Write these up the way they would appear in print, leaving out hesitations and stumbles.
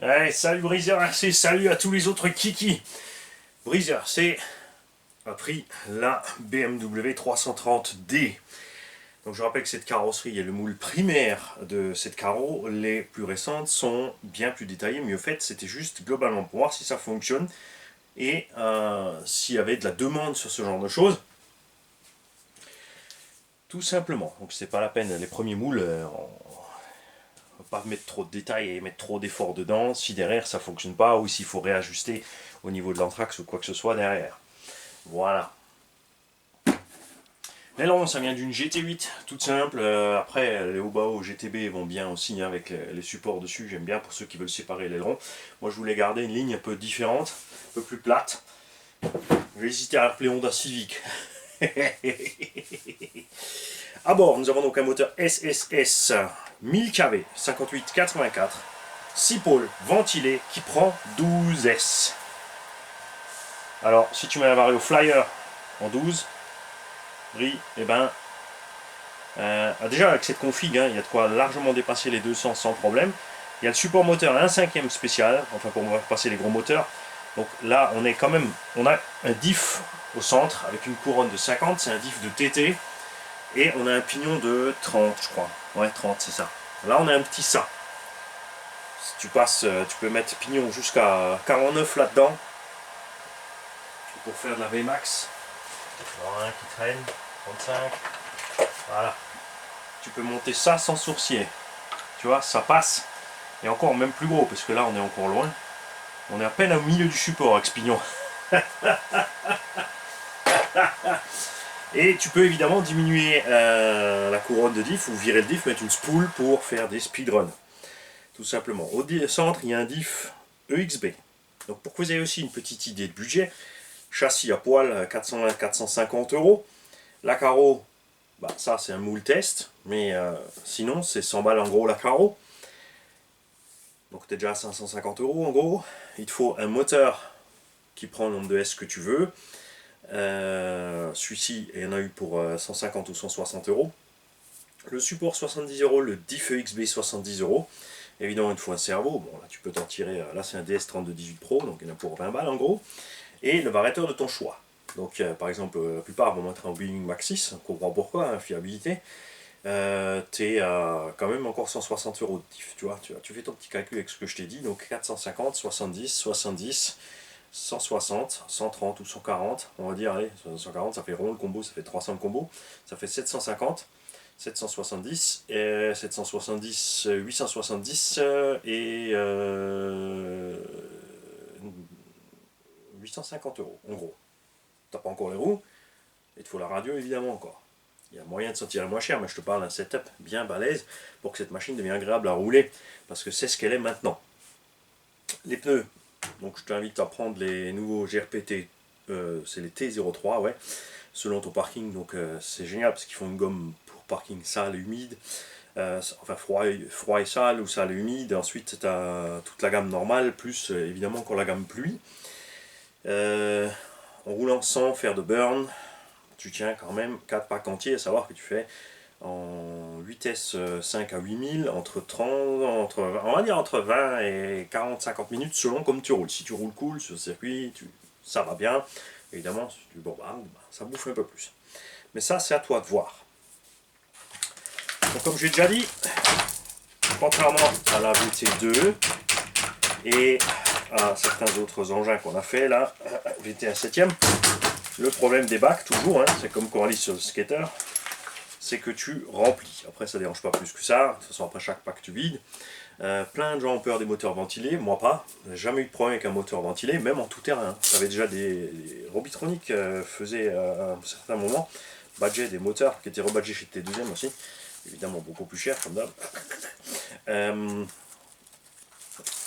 Allez, salut Breezer RC, salut à tous les autres kiki. Breezer RC a pris la BMW 330D. Donc je rappelle que cette carrosserie est le moule primaire de cette carreau. Les plus récentes sont bien plus détaillées, mieux faites. C'était juste globalement pour voir si ça fonctionne et s'il y avait de la demande sur ce genre de choses. Tout simplement. Donc c'est pas la peine. Les premiers moules, on va pas mettre trop de détails et mettre trop d'efforts dedans si derrière ça fonctionne pas ou s'il faut réajuster au niveau de l'anthrax ou quoi que ce soit derrière. Voilà. L'aileron, ça vient d'une GT8, toute simple. Après, les Obao GTB vont bien aussi hein, avec les supports dessus. J'aime bien pour ceux qui veulent séparer l'aileron. Moi, je voulais garder une ligne un peu différente, un peu plus plate. J'ai hésité à appeler Honda Civic. À bord, nous avons donc un moteur SSS 1000 kV 58-84, 6 pôles ventilé qui prend 12 S. Alors, si tu mets un vario flyer en 12, eh ben, déjà avec cette config, hein, il y a de quoi largement dépasser les 200 sans problème. Il y a le support moteur à 1/5 spécial, enfin pour passer les gros moteurs. Donc là, on est quand même, on a un diff au centre avec une couronne de 50, c'est un diff de TT. Et on a un pignon de 30, je crois. Ouais, 30, c'est ça. Là, on a un petit ça. Si tu passes, tu peux mettre pignon jusqu'à 49 là-dedans. Pour faire de la VMAX. Alors, un qui traîne, 35. Voilà. Tu peux monter ça sans sourcier. Tu vois, ça passe. Et encore même plus gros, parce que là, on est encore loin. On est à peine au milieu du support avec ce pignon. Et tu peux évidemment diminuer la couronne de diff ou virer le diff, mettre une spool pour faire des speedruns. Tout simplement. Au centre, il y a un diff EXB. Donc pour que vous ayez aussi une petite idée de budget, châssis à poil 400-450 euros. La carreau, bah, ça c'est un moule test, mais sinon c'est 100 balles en gros la carreau. Donc tu es déjà à 550 euros en gros. Il te faut un moteur qui prend le nombre de S que tu veux. Celui-ci, il y en a eu pour 150 ou 160 euros. Le support 70 euros, le diff EXB 70 euros. Évidemment, il te faut un cerveau. Bon, là, tu peux t'en tirer. Là, c'est un DS3218 Pro, donc il y en a pour 20 balles en gros. Et le variateur de ton choix. Donc, par exemple, la plupart vont mettre un Wing Max 6. On comprend pourquoi, hein, fiabilité. T'es à quand même encore 160 euros de diff. Tu vois, tu fais ton petit calcul avec ce que je t'ai dit. Donc, 450, 70, 70. 160, 130 ou 140, on va dire, allez, 140, ça fait rond le combo, ça fait 300 le combo, ça fait 750, 770, 770, 870 et 850 euros, en gros. T'as pas encore les roues, il te faut la radio évidemment encore. Il y a moyen de s'en tirer moins cher, mais je te parle d'un setup bien balèze pour que cette machine devienne agréable à rouler, parce que c'est ce qu'elle est maintenant. Les pneus. Donc je t'invite à prendre les nouveaux GRPT, c'est les T03, ouais, selon ton parking. Donc c'est génial parce qu'ils font une gomme pour parking sale et humide, enfin froid et sale ou sale et humide. Ensuite tu as toute la gamme normale, plus évidemment encore la gamme pluie. En roulant sans faire de burn, tu tiens quand même 4 packs entiers, à savoir que tu fais en vitesse 5 à 8000 on va dire entre 20 et 40-50 minutes selon comme tu roules. Si tu roules cool sur le circuit, ça va bien. Évidemment, si tu bombardes, ça bouffe un peu plus. Mais ça, c'est à toi de voir. Donc, comme j'ai déjà dit, contrairement à la VT2 et à certains autres engins qu'on a fait là, VT1 7ème, le problème des bacs, toujours, hein, c'est comme Coralie sur le skater, c'est que tu remplis. Après, ça ne dérange pas plus que ça. De toute façon, après chaque pack, tu vides. Plein de gens ont peur des moteurs ventilés. Moi, pas. J'ai jamais eu de problème avec un moteur ventilé, même en tout terrain. J'avais déjà des Robitronic faisaient à un certain moment badger des moteurs qui étaient rebadgés chez T2M aussi. Évidemment, beaucoup plus cher, comme d'hab.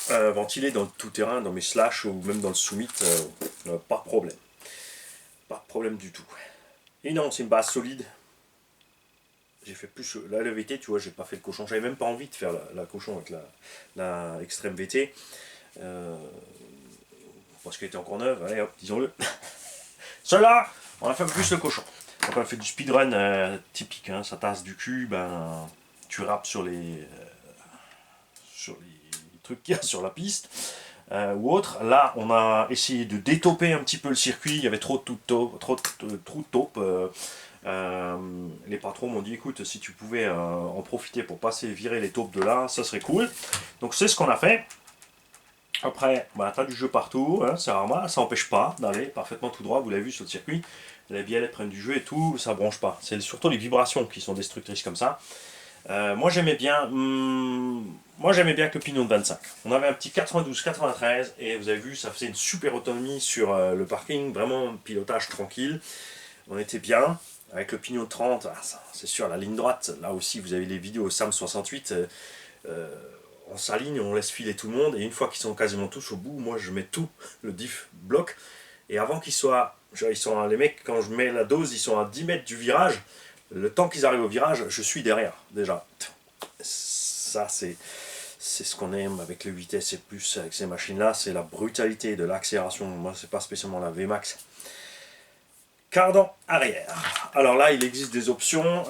Ventilé dans le tout terrain, dans mes slash ou même dans le summit, pas de problème. Pas de problème du tout. Et non, c'est une base solide. J'ai fait plus la VT, tu vois, j'ai pas fait le cochon. J'avais même pas envie de faire la cochon avec la extrême VT. Parce qu'elle était encore neuve, allez hop, disons-le. Celle-là, on a fait un peu plus le cochon. Donc on a fait du speedrun typique, hein, ça tasse du cul, ben tu rappes sur les trucs qu'il y a sur la piste. Ou autre. Là, on a essayé de détoper un petit peu le circuit. Il y avait trop de trous de taupe. Les patrons m'ont dit écoute, si tu pouvais en profiter pour passer virer les taupes de là, ça serait cool. Donc c'est ce qu'on a fait. Après, bah, tu as du jeu partout, hein, c'est normal, ça n'empêche pas d'aller parfaitement tout droit, vous l'avez vu sur le circuit. Les bielles prennent du jeu et tout, ça bronche pas. C'est surtout les vibrations qui sont destructrices comme ça. Moi j'aimais bien que le pignon de 25. On avait un petit 92-93 et vous avez vu, ça faisait une super autonomie sur le parking, vraiment pilotage tranquille. On était bien. Avec le pignon de 30, c'est sûr, la ligne droite, là aussi vous avez les vidéos SAM 68, on s'aligne, on laisse filer tout le monde, et une fois qu'ils sont quasiment tous au bout, moi je mets tout, le diff bloc, et avant qu'ils soient, les mecs, quand je mets la dose, ils sont à 10 mètres du virage, le temps qu'ils arrivent au virage, je suis derrière, déjà. Ça, c'est ce qu'on aime avec le vitesse et plus avec ces machines-là, c'est la brutalité de l'accélération. Moi, c'est pas spécialement la VMAX. Cardan arrière. Alors là, il existe des options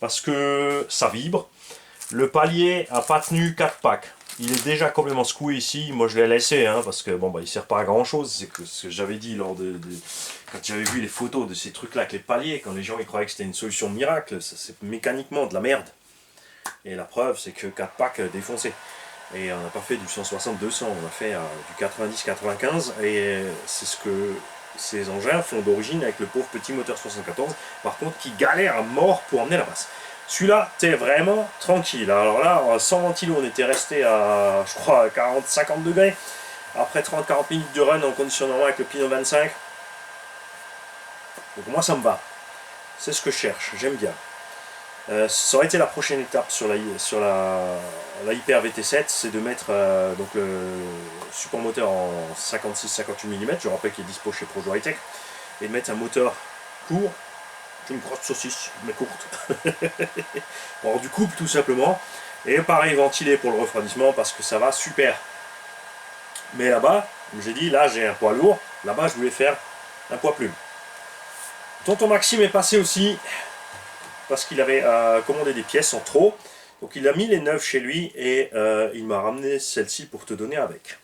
parce que ça vibre. Le palier a pas tenu 4 packs. Il est déjà complètement secoué ici. Moi, je l'ai laissé parce que bon, bah, il sert pas à grand chose. C'est ce que j'avais dit lors quand j'avais vu les photos de ces trucs-là avec les paliers, quand les gens ils croyaient que c'était une solution miracle. C'est mécaniquement de la merde. Et la preuve, c'est que 4 packs défoncés. Et on n'a pas fait du 160-200, on a fait du 90-95. Et c'est ce que ces engins font d'origine avec le pauvre petit moteur 74, par contre, qui galère à mort pour emmener la basse. Celui-là, t'es vraiment tranquille. Alors là, sans ventilo, on était resté à, je crois, 40-50 degrés. Après 30-40 minutes de run en condition normale avec le pignon 25. Donc moi, ça me va. C'est ce que je cherche, j'aime bien. Ça aurait été la prochaine étape sur la Hyper VT7, c'est de mettre donc le support moteur en 56-58 mm, je rappelle qu'il est dispo chez Projo High Tech, et de mettre un moteur court, une grosse saucisse, mais courte, pour avoir du couple tout simplement, et pareil ventilé pour le refroidissement parce que ça va super. Mais là-bas, comme j'ai dit, là j'ai un poids lourd, là-bas je voulais faire un poids plume. Tonton Maxime est passé aussi, parce qu'il avait commandé des pièces en trop. Donc il a mis les neuves chez lui et il m'a ramené celle-ci pour te donner avec.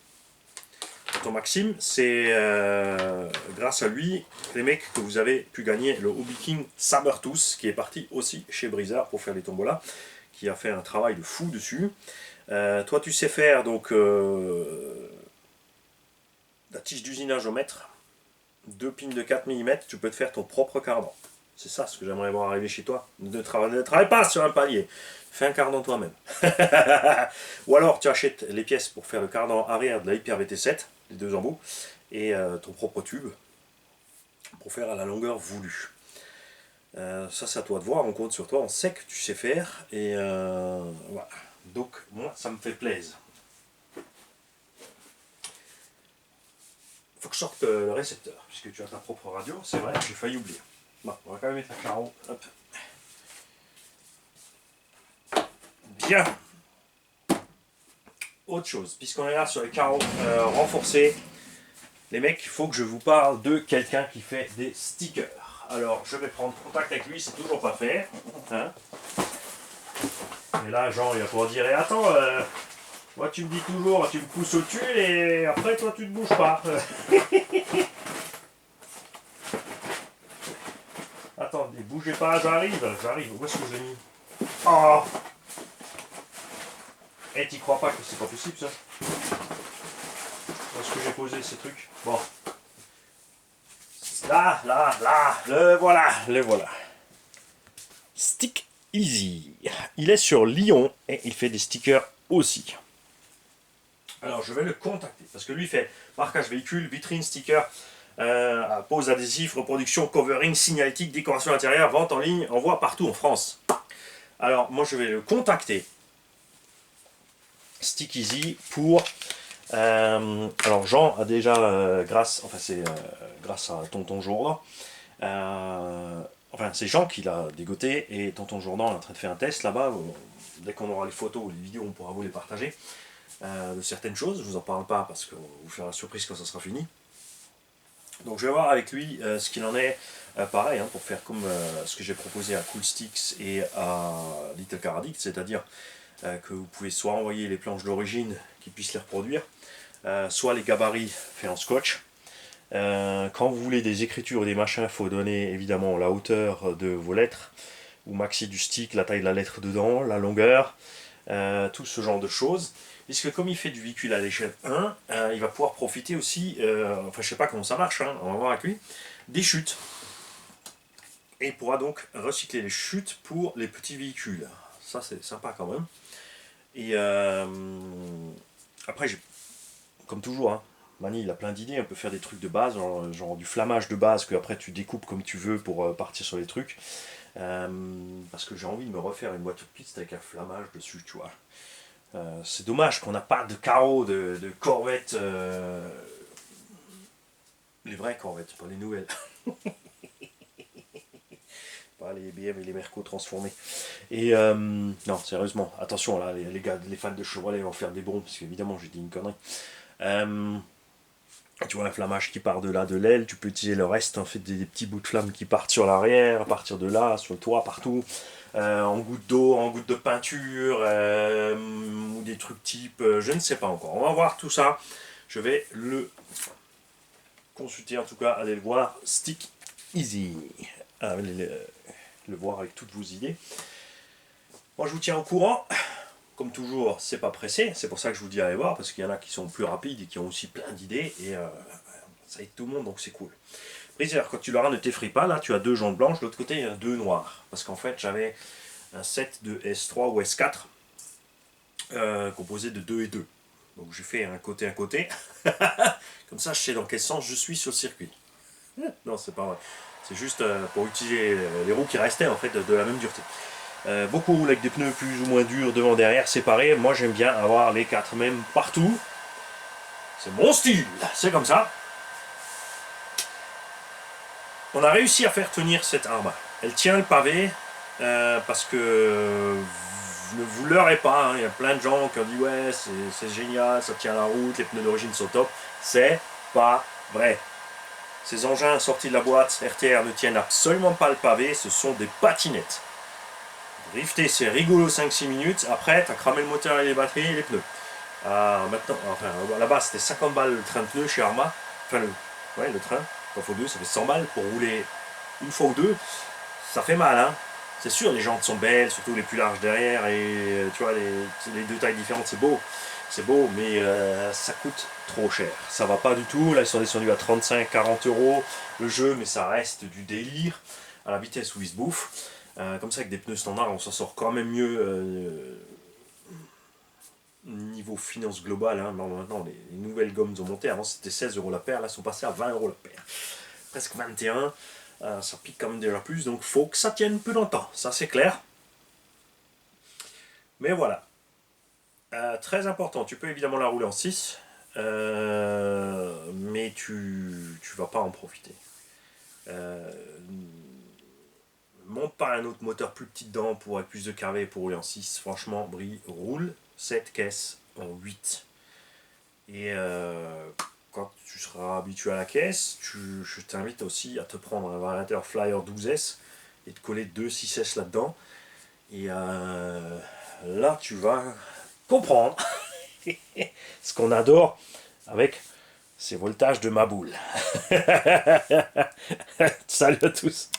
Tonton Maxime, c'est grâce à lui, les mecs, que vous avez pu gagner le Hobby King Sabertooth, qui est parti aussi chez Brizard pour faire les tombolas, qui a fait un travail de fou dessus. Toi tu sais faire donc la tige d'usinage au mètre, 2 pins de 4 mm, tu peux te faire ton propre cardan. C'est ça ce que j'aimerais voir arriver chez toi. Ne travaille pas sur un palier. Fais un cardan toi-même. Ou alors tu achètes les pièces pour faire le cardan arrière de la Hyper VT7, les deux embouts, et ton propre tube pour faire à la longueur voulue. Ça c'est à toi de voir, on compte sur toi, on sait que tu sais faire. Et voilà. Donc moi ça me fait plaisir. Faut que je sorte le récepteur, puisque tu as ta propre radio, c'est vrai, j'ai failli oublier. Bon, on va quand même mettre un carreau. Hop. Bien. Autre chose, puisqu'on est là sur les carreaux renforcés, les mecs, il faut que je vous parle de quelqu'un qui fait des stickers. Alors, je vais prendre contact avec lui, c'est toujours pas fait. Hein, et là, Jean, il va pouvoir dire, attends, moi tu me dis toujours, tu me pousses au-dessus et après toi tu ne bouges pas. Attendez, bougez pas, j'arrive. Où est-ce que je l'ai mis? Oh! Eh, t'y crois pas que c'est pas possible ça? Où est-ce que j'ai posé ces trucs? Bon. Là, le voilà. Stick Easy. Il est sur Lyon et il fait des stickers aussi. Alors je vais le contacter parce que lui il fait marquage véhicule, vitrine, sticker, pose adhésif, reproduction, covering, signalétique, décoration intérieure, vente en ligne, envoi partout en France. Alors moi je vais le contacter, Stick Easy, pour... alors Jean a déjà, grâce à Tonton Jourdan, c'est Jean qui l'a dégoté et Tonton Jourdan est en train de faire un test là-bas. Dès qu'on aura les photos ou les vidéos, on pourra vous les partager. De certaines choses, je ne vous en parle pas parce qu'on vous fera la surprise quand ça sera fini. Donc je vais voir avec lui ce qu'il en est, pareil, pour faire comme ce que j'ai proposé à Cool Sticks et à Little Car Addict, c'est-à-dire que vous pouvez soit envoyer les planches d'origine qui puissent les reproduire, soit les gabarits faits en scotch. Quand vous voulez des écritures ou des machins, il faut donner évidemment la hauteur de vos lettres, ou maxi du stick, la taille de la lettre dedans, la longueur, tout ce genre de choses. Puisque comme il fait du véhicule à l'échelle 1, il va pouvoir profiter aussi, enfin je sais pas comment ça marche, hein, on va voir avec lui, des chutes. Et il pourra donc recycler les chutes pour les petits véhicules. Ça c'est sympa quand même. Et après, comme toujours, hein, Mani il a plein d'idées, on peut faire des trucs de base, genre du flammage de base que après tu découpes comme tu veux pour partir sur les trucs. Parce que j'ai envie de me refaire une voiture piste avec un flammage dessus, tu vois. C'est dommage qu'on n'a pas de carreaux de Corvette, les vraies Corvettes, pas les nouvelles. Pas les BM et les Merco transformés. Et non, sérieusement, attention là, les gars, les fans de Chevrolet vont faire des bons, parce qu'évidemment j'ai dit une connerie. Tu vois un flammage qui part de là, de l'aile, tu peux utiliser le reste, en fait, des petits bouts de flamme qui partent sur l'arrière, à partir de là, sur le toit, partout. En goutte d'eau, en goutte de peinture, ou des trucs type, je ne sais pas encore. On va voir tout ça. Je vais le consulter, en tout cas, aller le voir. Stick Easy. Le voir avec toutes vos idées. Moi, je vous tiens au courant. Comme toujours, c'est pas pressé, c'est pour ça que je vous dis allez voir, parce qu'il y en a qui sont plus rapides et qui ont aussi plein d'idées, et ça aide tout le monde, donc c'est cool. Briseur, quand tu l'auras, ne t'effraie pas, là tu as 2 jantes blanches, de l'autre côté il y a 2 noirs, parce qu'en fait j'avais un set de S3 ou S4 composé de 2 et 2. Donc j'ai fait un côté, comme ça je sais dans quel sens je suis sur le circuit. Non, c'est pas vrai, c'est juste pour utiliser les roues qui restaient en fait de la même dureté. Beaucoup roulent avec des pneus plus ou moins durs devant derrière séparés. Moi j'aime bien avoir les 4 mêmes partout. C'est mon style, c'est comme ça. On a réussi à faire tenir cette arme. Elle tient le pavé parce que ne vous leurrez pas. Il y a plein de gens qui ont dit ouais c'est génial, ça tient la route, les pneus d'origine sont top. C'est pas vrai. Ces engins sortis de la boîte RTR ne tiennent absolument pas le pavé, ce sont des patinettes. Drifter, c'est rigolo 5-6 minutes. Après, tu as cramé le moteur et les batteries et les pneus. Maintenant, enfin, là-bas, c'était 50 balles le train de pneus chez Arma. Enfin, le train, quand faut 2, ça fait 100 balles pour rouler une fois ou deux. Ça fait mal, hein. C'est sûr, les jantes sont belles, surtout les plus larges derrière. Et tu vois, les 2 tailles différentes, c'est beau. C'est beau, mais ça coûte trop cher. Ça va pas du tout. Là, ils sont descendus à 35-40 euros le jeu, mais ça reste du délire à la vitesse où ils se bouffent. Comme ça, avec des pneus standards, on s'en sort quand même mieux niveau finance globale. Hein. Maintenant, les nouvelles gommes ont monté. Avant, c'était 16 euros la paire. Là, elles sont passées à 20 euros la paire. Presque 21. Ça pique quand même déjà plus. Donc, faut que ça tienne plus longtemps. Ça, c'est clair. Mais voilà. Très important. Tu peux évidemment la rouler en 6. Mais tu vas pas en profiter. Monte pas un autre moteur plus petit dedans pour avec plus de carré pour rouler en 6. Franchement, Brie roule cette caisse en 8. Et quand tu seras habitué à la caisse, je t'invite aussi à te prendre un variateur Flyer 12S et de coller 2 6S là-dedans. Et là, tu vas comprendre ce qu'on adore avec ces voltages de ma boule. Salut à tous!